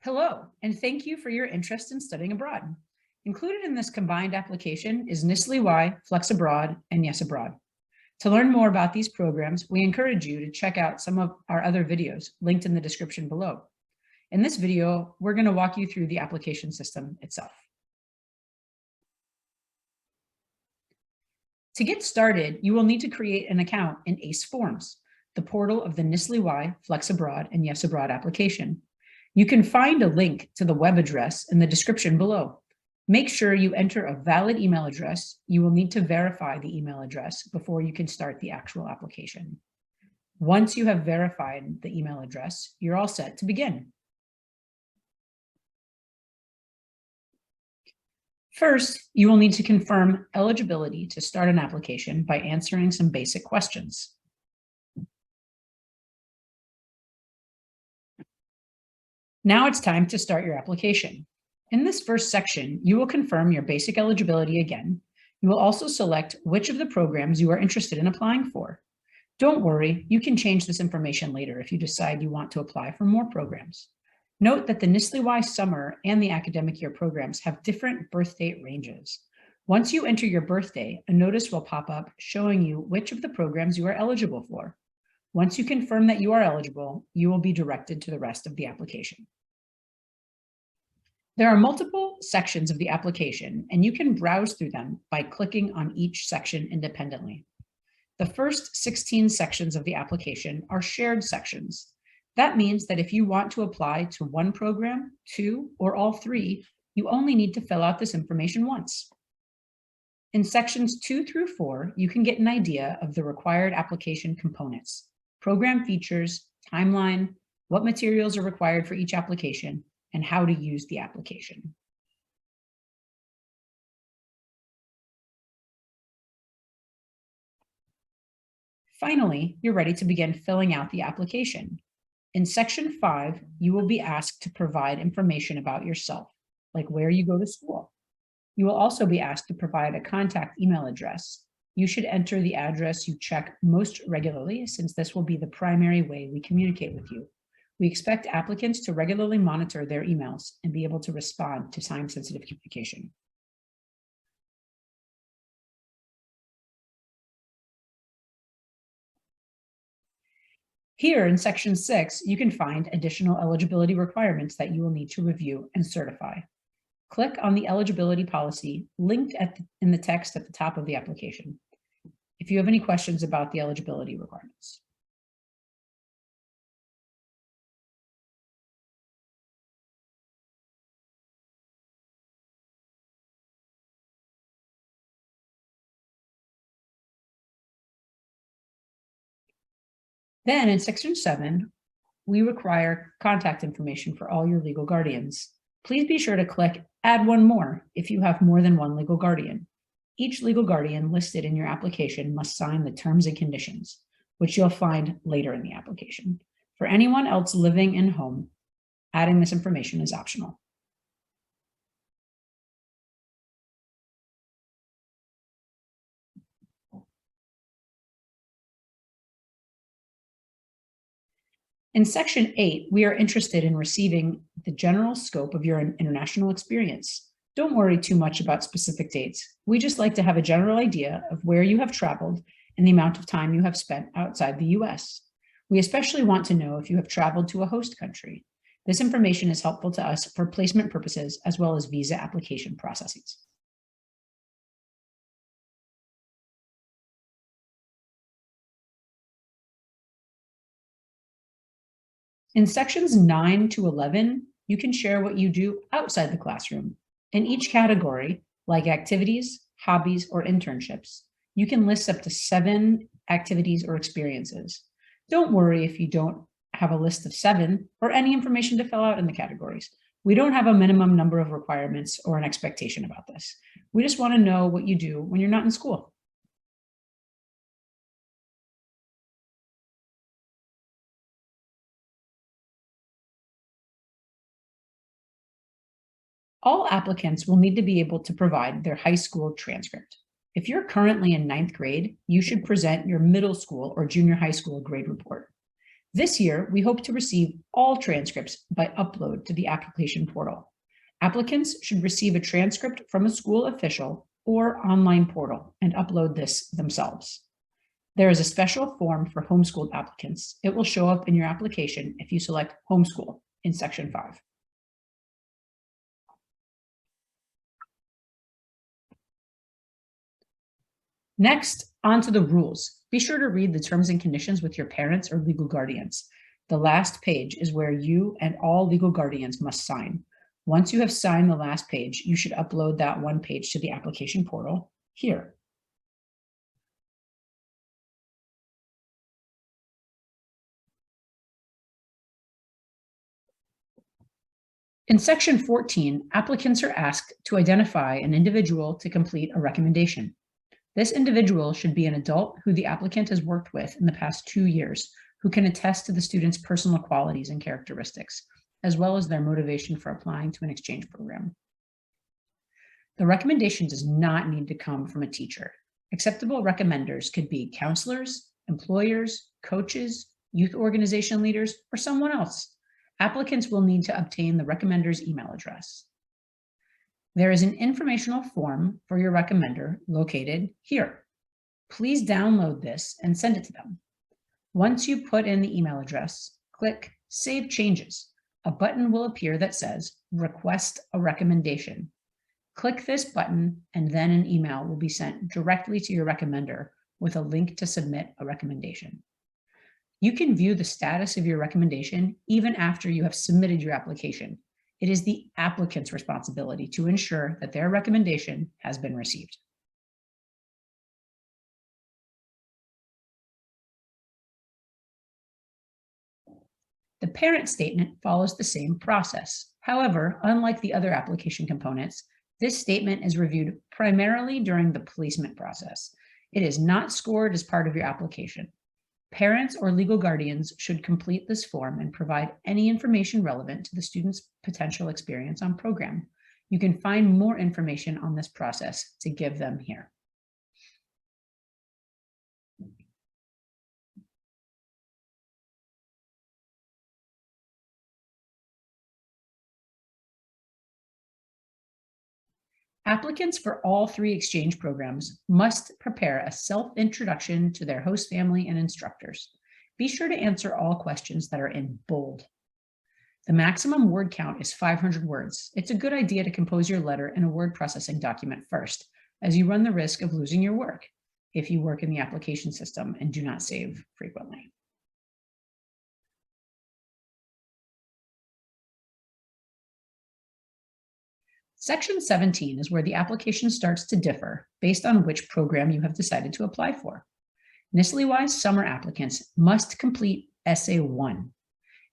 Hello, and thank you for your interest in studying abroad. Included in this combined application is NSLI, Flex Abroad, and Yes Abroad. To learn more about these programs, we encourage you to check out some of our other videos linked in the description below. In this video, we're going to walk you through the application system itself. To get started, you will need to create an account in ACE Forms, the portal of the NSLI, Flex Abroad, and Yes Abroad application. You can find a link to the web address in the description below. Make sure you enter a valid email address. You will need to verify the email address before you can start the actual application. Once you have verified the email address, you're all set to begin. First, you will need to confirm eligibility to start an application by answering some basic questions. Now it's time to start your application. In this first section, you will confirm your basic eligibility again. You will also select which of the programs you are interested in applying for. Don't worry, you can change this information later if you decide you want to apply for more programs. Note that the NSLI summer and the academic year programs have different birth date ranges. Once you enter your birthday, a notice will pop up showing you which of the programs you are eligible for. Once you confirm that you are eligible, you will be directed to the rest of the application. There are multiple sections of the application, and you can browse through them by clicking on each section independently. The first 16 sections of the application are shared sections. That means that if you want to apply to one program, two, or all three, you only need to fill out this information once. In sections 2 through 4, you can get an idea of the required application components, program features, timeline, what materials are required for each application, and how to use the application. Finally, you're ready to begin filling out the application. In section 5, you will be asked to provide information about yourself, like where you go to school. You will also be asked to provide a contact email address. You should enter the address you check most regularly, since this will be the primary way we communicate with you. We expect applicants to regularly monitor their emails and be able to respond to time-sensitive communication. Here in section 6, you can find additional eligibility requirements that you will need to review and certify. Click on the eligibility policy linked in the text at the top of the application if you have any questions about the eligibility requirements. Then in section 7, we require contact information for all your legal guardians. Please be sure to click Add one more if you have more than one legal guardian. Each legal guardian listed in your application must sign the terms and conditions, which you'll find later in the application. For anyone else living in home, adding this information is optional. In section 8, we are interested in receiving the general scope of your international experience. Don't worry too much about specific dates. We just like to have a general idea of where you have traveled and the amount of time you have spent outside the US. We especially want to know if you have traveled to a host country. This information is helpful to us for placement purposes as well as visa application processes. In sections 9 to 11, you can share what you do outside the classroom. In each category, like activities, hobbies, or internships, you can list up to 7 activities or experiences. Don't worry if you don't have a list of 7 or any information to fill out in the categories. We don't have a minimum number of requirements or an expectation about this. We just want to know what you do when you're not in school. All applicants will need to be able to provide their high school transcript. If you're currently in 9th grade, you should present your middle school or junior high school grade report. This year, we hope to receive all transcripts by upload to the application portal. Applicants should receive a transcript from a school official or online portal and upload this themselves. There is a special form for homeschooled applicants. It will show up in your application if you select homeschool in section 5. Next, on to the rules. Be sure to read the terms and conditions with your parents or legal guardians. The last page is where you and all legal guardians must sign. Once you have signed the last page, you should upload that one page to the application portal here. In section 14, applicants are asked to identify an individual to complete a recommendation. This individual should be an adult who the applicant has worked with in the past 2 years, who can attest to the student's personal qualities and characteristics, as well as their motivation for applying to an exchange program. The recommendation does not need to come from a teacher. Acceptable recommenders could be counselors, employers, coaches, youth organization leaders, or someone else. Applicants will need to obtain the recommender's email address. There is an informational form for your recommender located here. Please download this and send it to them. Once you put in the email address, click Save Changes. A button will appear that says Request a Recommendation. Click this button and then an email will be sent directly to your recommender with a link to submit a recommendation. You can view the status of your recommendation even after you have submitted your application. It is the applicant's responsibility to ensure that their recommendation has been received. The parent statement follows the same process. However, unlike the other application components, this statement is reviewed primarily during the placement process. It is not scored as part of your application. Parents or legal guardians should complete this form and provide any information relevant to the student's potential experience on program. You can find more information on this process to give them here. Applicants for all 3 exchange programs must prepare a self-introduction to their host family and instructors. Be sure to answer all questions that are in bold. The maximum word count is 500 words. It's a good idea to compose your letter in a word processing document first, as you run the risk of losing your work if you work in the application system and do not save frequently. Section 17 is where the application starts to differ based on which program you have decided to apply for. NSLI summer applicants must complete Essay 1.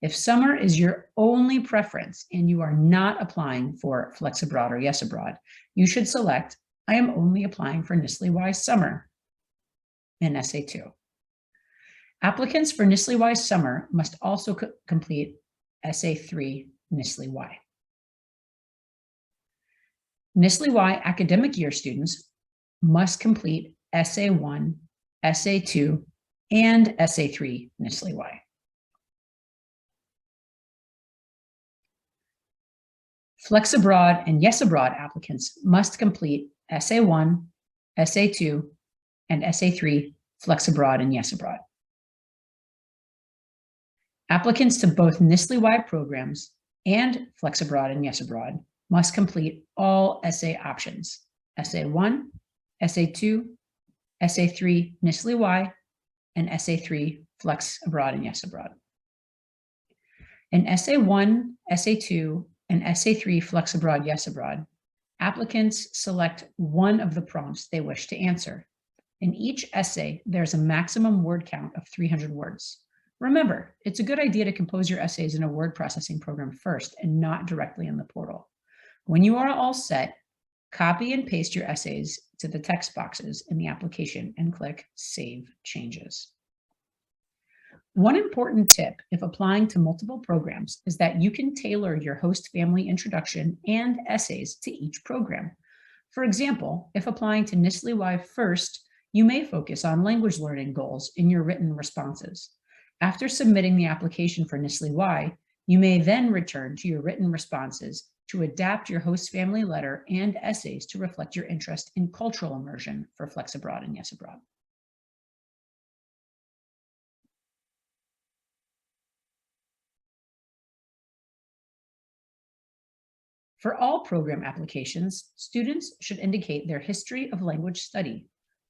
If summer is your only preference and you are not applying for Flex Abroad or Yes Abroad, you should select I am only applying for NSLI summer in Essay 2. Applicants for NSLI summer must also complete Essay 3 NSLI. NSLI academic year students must complete Essay 1, Essay 2, and Essay 3 NSLI. Flex Abroad and Yes Abroad applicants must complete Essay 1, Essay 2, and Essay 3 Flex Abroad and Yes Abroad. Applicants to both NSLI programs and Flex Abroad and Yes Abroad must complete all essay options, Essay 1, Essay 2, Essay 3 NSLI, and Essay 3 Flex Abroad and Yes Abroad. In Essay 1, Essay 2, and Essay 3 Flex Abroad, Yes Abroad, applicants select one of the prompts they wish to answer. In each essay, there's a maximum word count of 300 words. Remember, it's a good idea to compose your essays in a word processing program first and not directly in the portal. When you are all set, copy and paste your essays to the text boxes in the application and click Save Changes. One important tip if applying to multiple programs is that you can tailor your host family introduction and essays to each program. For example, if applying to NSLI first, you may focus on language learning goals in your written responses. After submitting the application for NSLI, you may then return to your written responses to adapt your host family letter and essays to reflect your interest in cultural immersion for Flex Abroad and Yes Abroad. For all program applications, students should indicate their history of language study.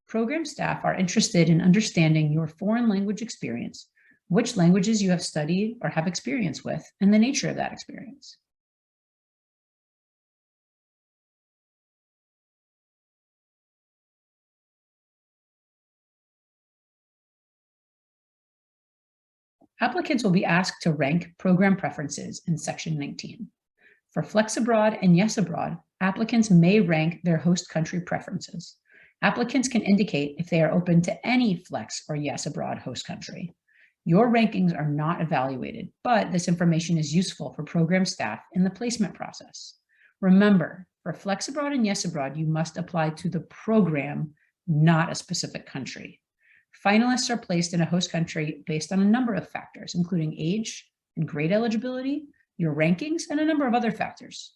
Program staff are interested in understanding your foreign language experience, which languages you have studied or have experience with, and the nature of that experience. Applicants will be asked to rank program preferences in Section 19. For Flex Abroad and Yes Abroad, applicants may rank their host country preferences. Applicants can indicate if they are open to any Flex or Yes Abroad host country. Your rankings are not evaluated, but this information is useful for program staff in the placement process. Remember, for Flex Abroad and Yes Abroad, you must apply to the program, not a specific country. Finalists are placed in a host country based on a number of factors, including age and grade eligibility, your rankings, and a number of other factors.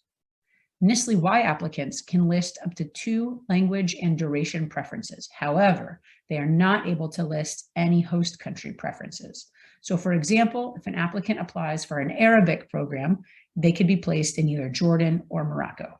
NSLI applicants can list up to 2 language and duration preferences. However, they are not able to list any host country preferences. So for example, if an applicant applies for an Arabic program, they could be placed in either Jordan or Morocco.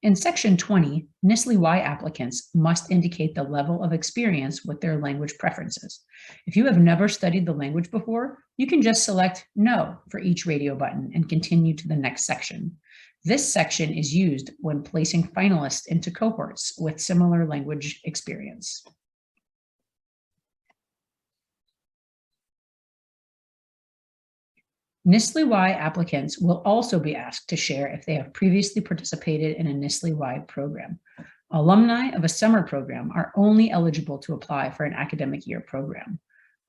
In Section 20, NSLI applicants must indicate the level of experience with their language preferences. If you have never studied the language before, you can just select No for each radio button and continue to the next section. This section is used when placing finalists into cohorts with similar language experience. NSLI applicants will also be asked to share if they have previously participated in a NSLI program. Alumni of a summer program are only eligible to apply for an academic year program.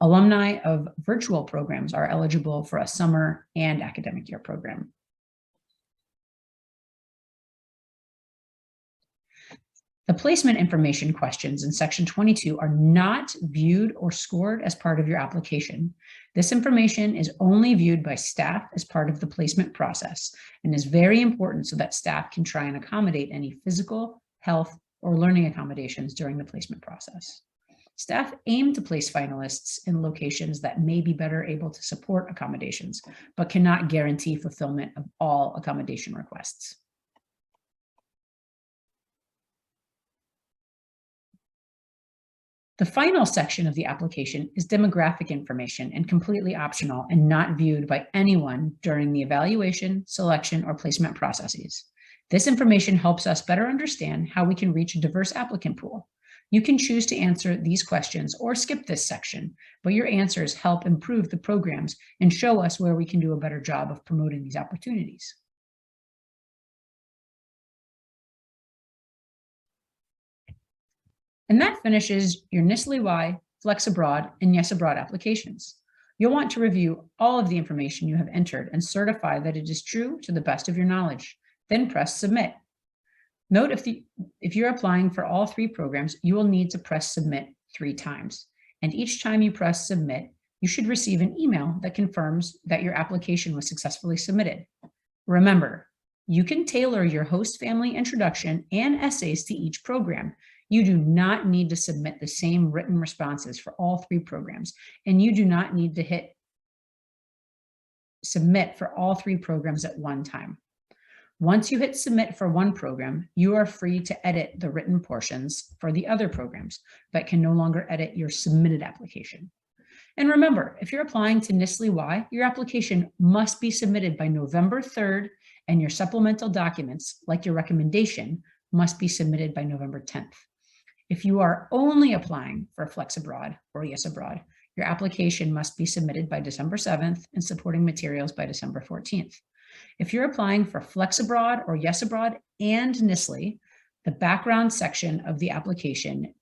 Alumni of virtual programs are eligible for a summer and academic year program. The placement information questions in Section 22 are not viewed or scored as part of your application. This information is only viewed by staff as part of the placement process and is very important so that staff can try and accommodate any physical, health, or learning accommodations during the placement process. Staff aim to place finalists in locations that may be better able to support accommodations, but cannot guarantee fulfillment of all accommodation requests. The final section of the application is demographic information and completely optional and not viewed by anyone during the evaluation, selection, or placement processes. This information helps us better understand how we can reach a diverse applicant pool. You can choose to answer these questions or skip this section, but your answers help improve the programs and show us where we can do a better job of promoting these opportunities. And that finishes your NSLI, Flex Abroad, and Yes Abroad applications. You'll want to review all of the information you have entered and certify that it is true to the best of your knowledge. Then press Submit. Note if you're applying for all 3 programs, you will need to press Submit 3 times. And each time you press Submit, you should receive an email that confirms that your application was successfully submitted. Remember, you can tailor your host family introduction and essays to each program. You do not need to submit the same written responses for all 3 programs, and you do not need to hit Submit for all 3 programs at one time. Once you hit Submit for one program, you are free to edit the written portions for the other programs, but can no longer edit your submitted application. And remember, if you're applying to NSLI, your application must be submitted by November 3rd, and your supplemental documents, like your recommendation, must be submitted by November 10th. If you are only applying for Flex Abroad or Yes Abroad, your application must be submitted by December 7th and supporting materials by December 14th. If you're applying for Flex Abroad or Yes Abroad and NSLI, the background section of the application,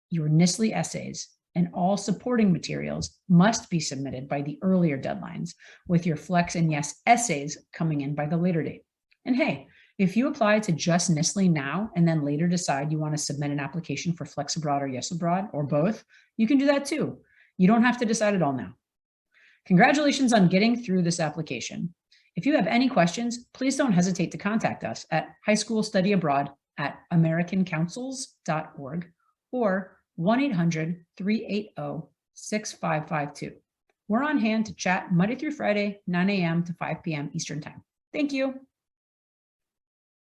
your NSLI essays, and all supporting materials must be submitted by the earlier deadlines, with your Flex and Yes essays coming in by the later date. And hey, If you apply to just NSLI now and then later decide you want to submit an application for Flex Abroad or Yes Abroad or both, you can do that too. You don't have to decide it all now. Congratulations on getting through this application. If you have any questions, please don't hesitate to contact us at highschoolstudyabroad@americancouncils.org or 1-800-380-6552. We're on hand to chat Monday through Friday, 9 a.m. to 5 p.m. Eastern Time. Thank you.